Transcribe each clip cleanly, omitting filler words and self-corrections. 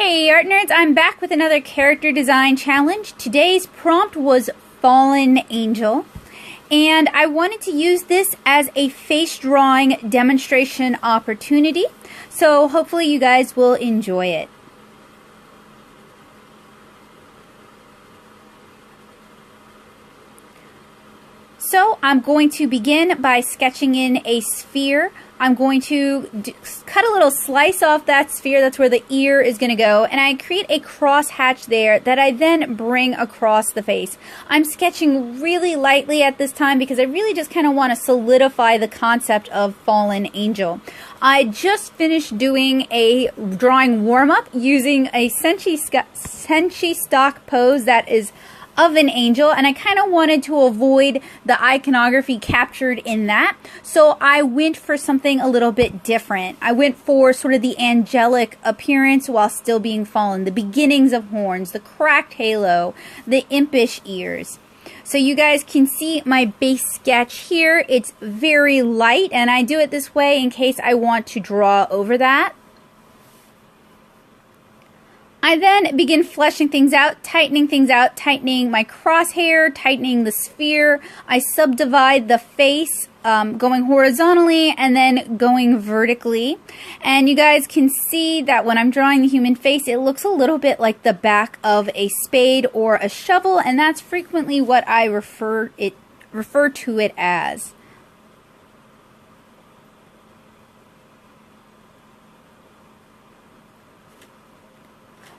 Hey Art Nerds, I'm back with another character design challenge. Today's prompt was Fallen Angel, and I wanted to use this as a face drawing demonstration opportunity, so hopefully you guys will enjoy it. So I'm going to begin by sketching in a sphere. I'm going to cut a little slice off that sphere. That's where the ear is going to go. And I create a cross hatch there that I then bring across the face. I'm sketching really lightly at this time because I really just kind of want to solidify the concept of Fallen Angel. I just finished doing a drawing warm-up using a Senshi stock pose that is of an angel, and I kind of wanted to avoid the iconography captured in that, so I went for something a little bit different. I went for sort of the angelic appearance while still being fallen, the beginnings of horns, the cracked halo, the impish ears. So you guys can see my base sketch here. It's very light, and I do it this way in case I want to draw over that. I then begin fleshing things out, tightening my crosshair, tightening the sphere. I subdivide the face, going horizontally and then going vertically. And you guys can see that when I'm drawing the human face, it looks a little bit like the back of a spade or a shovel, and that's frequently what I refer to it as.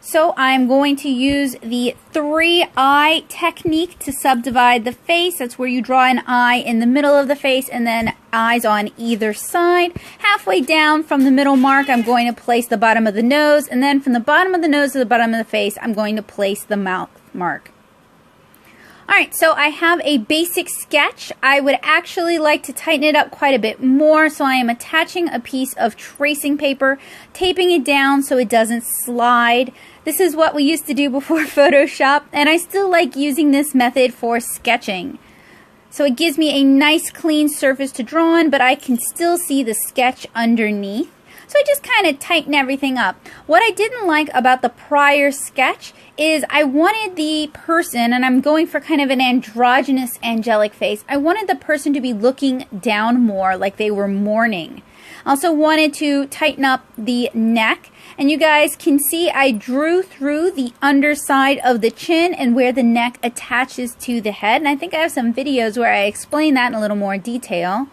So I'm going to use the 3-eye technique to subdivide the face. That's where you draw an eye in the middle of the face and then eyes on either side. Halfway down from the middle mark, I'm going to place the bottom of the nose, and then from the bottom of the nose to the bottom of the face, I'm going to place the mouth mark. Alright, so I have a basic sketch. I would actually like to tighten it up quite a bit more, so I am attaching a piece of tracing paper, taping it down so it doesn't slide. This is what we used to do before Photoshop, and I still like using this method for sketching. So it gives me a nice clean surface to draw on, but I can still see the sketch underneath. So I just kind of tighten everything up. What I didn't like about the prior sketch is I wanted the person, and I'm going for kind of an androgynous angelic face, I wanted the person to be looking down more like they were mourning. I also wanted to tighten up the neck, and you guys can see I drew through the underside of the chin and where the neck attaches to the head, and I think I have some videos where I explain that in a little more detail.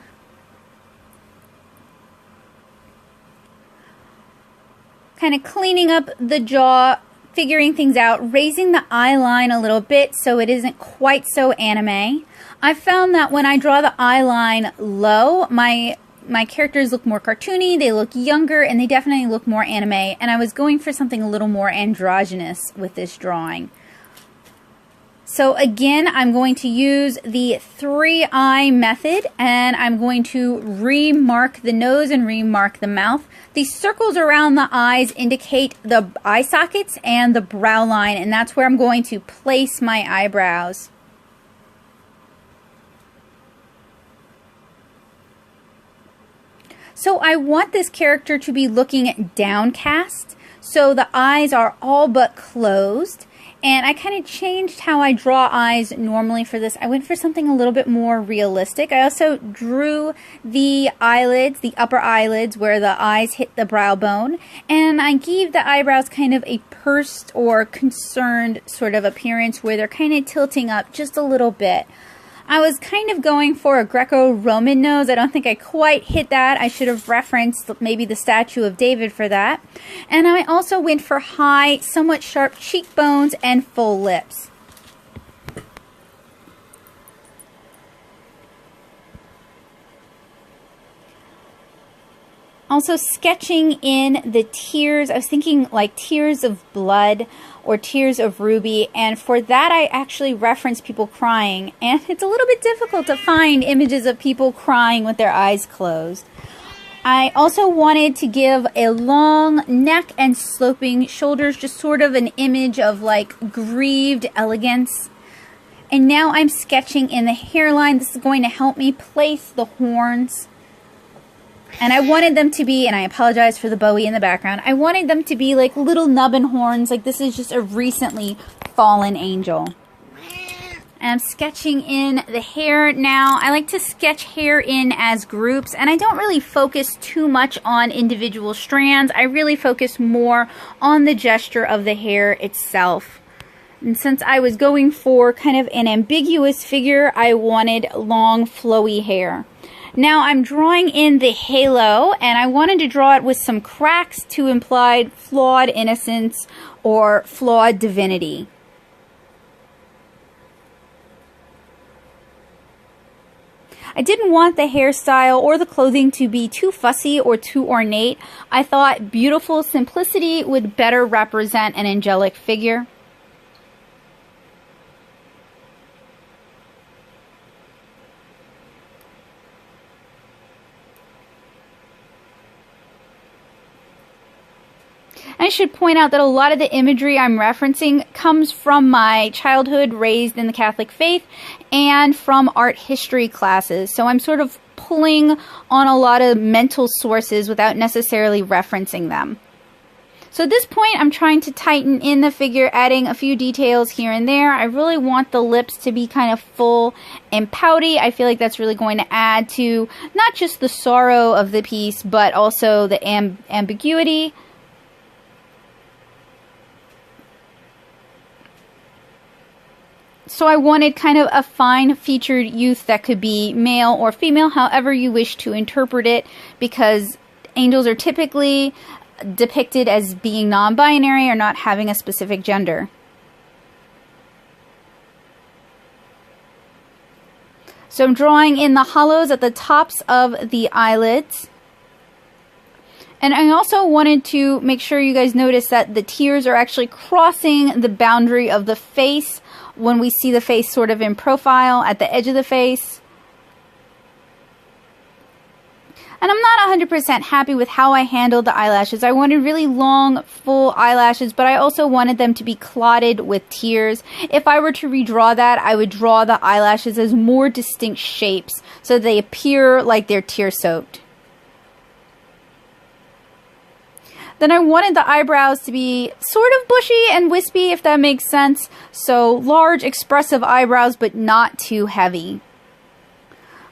Kind of cleaning up the jaw, figuring things out, raising the eye line a little bit so it isn't quite so anime. I found that when I draw the eye line low, my characters look more cartoony, they look younger, and they definitely look more anime, and I was going for something a little more androgynous with this drawing. So again, I'm going to use the 3-eye method, and I'm going to remark the nose and remark the mouth. The circles around the eyes indicate the eye sockets and the brow line, and that's where I'm going to place my eyebrows. So I want this character to be looking downcast, so the eyes are all but closed. And I kind of changed how I draw eyes normally for this. I went for something a little bit more realistic. I also drew the eyelids, the upper eyelids where the eyes hit the brow bone. And I gave the eyebrows kind of a pursed or concerned sort of appearance where they're kind of tilting up just a little bit. I was kind of going for a Greco-Roman nose. I don't think I quite hit that. I should have referenced maybe the statue of David for that. And I also went for high, somewhat sharp cheekbones and full lips. Also sketching in the tears, I was thinking like tears of blood or tears of ruby, and for that I actually reference people crying, and it's a little bit difficult to find images of people crying with their eyes closed. I also wanted to give a long neck and sloping shoulders, just sort of an image of like grieved elegance. And now I'm sketching in the hairline. This is going to help me place the horns. And I wanted them to be, and I apologize for the Bowie in the background, I wanted them to be like little nubbin horns, like this is just a recently fallen angel. And I'm sketching in the hair now. I like to sketch hair in as groups, and I don't really focus too much on individual strands. I really focus more on the gesture of the hair itself. And since I was going for kind of an ambiguous figure, I wanted long, flowy hair. Now I'm drawing in the halo, and I wanted to draw it with some cracks to imply flawed innocence or flawed divinity. I didn't want the hairstyle or the clothing to be too fussy or too ornate. I thought beautiful simplicity would better represent an angelic figure. I should point out that a lot of the imagery I'm referencing comes from my childhood raised in the Catholic faith and from art history classes. So I'm sort of pulling on a lot of mental sources without necessarily referencing them. So at this point, I'm trying to tighten in the figure, adding a few details here and there. I really want the lips to be kind of full and pouty. I feel like that's really going to add to not just the sorrow of the piece, but also the ambiguity. So I wanted kind of a fine-featured youth that could be male or female, however you wish to interpret it, because angels are typically depicted as being non-binary or not having a specific gender. So I'm drawing in the hollows at the tops of the eyelids. And I also wanted to make sure you guys notice that the tears are actually crossing the boundary of the face when we see the face sort of in profile at the edge of the face. And I'm not 100% happy with how I handled the eyelashes. I wanted really long, full eyelashes, but I also wanted them to be clotted with tears. If I were to redraw that, I would draw the eyelashes as more distinct shapes so they appear like they're tear-soaked. Then I wanted the eyebrows to be sort of bushy and wispy, if that makes sense. So large, expressive eyebrows, but not too heavy.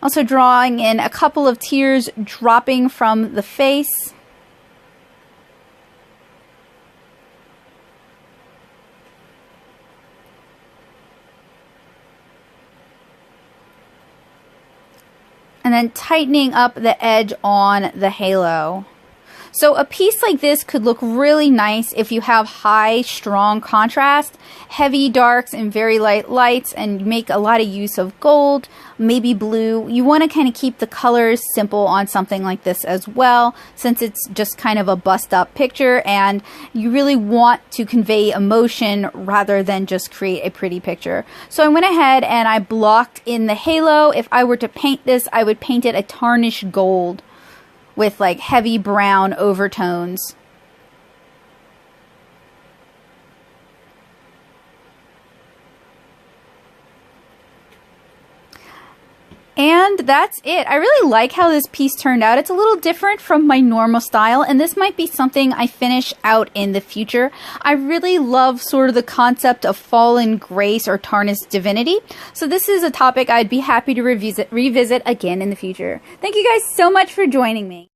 Also drawing in a couple of tears dropping from the face. And then tightening up the edge on the halo. So a piece like this could look really nice if you have high, strong contrast, heavy darks and very light lights, and make a lot of use of gold, maybe blue. You want to kind of keep the colors simple on something like this as well, since it's just kind of a bust up picture and you really want to convey emotion rather than just create a pretty picture. So I went ahead and I blocked in the halo. If I were to paint this, I would paint it a tarnished gold with like heavy brown overtones. And that's it. I really like how this piece turned out. It's a little different from my normal style, and this might be something I finish out in the future. I really love sort of the concept of fallen grace or tarnished divinity. So this is a topic I'd be happy to revisit again in the future. Thank you guys so much for joining me.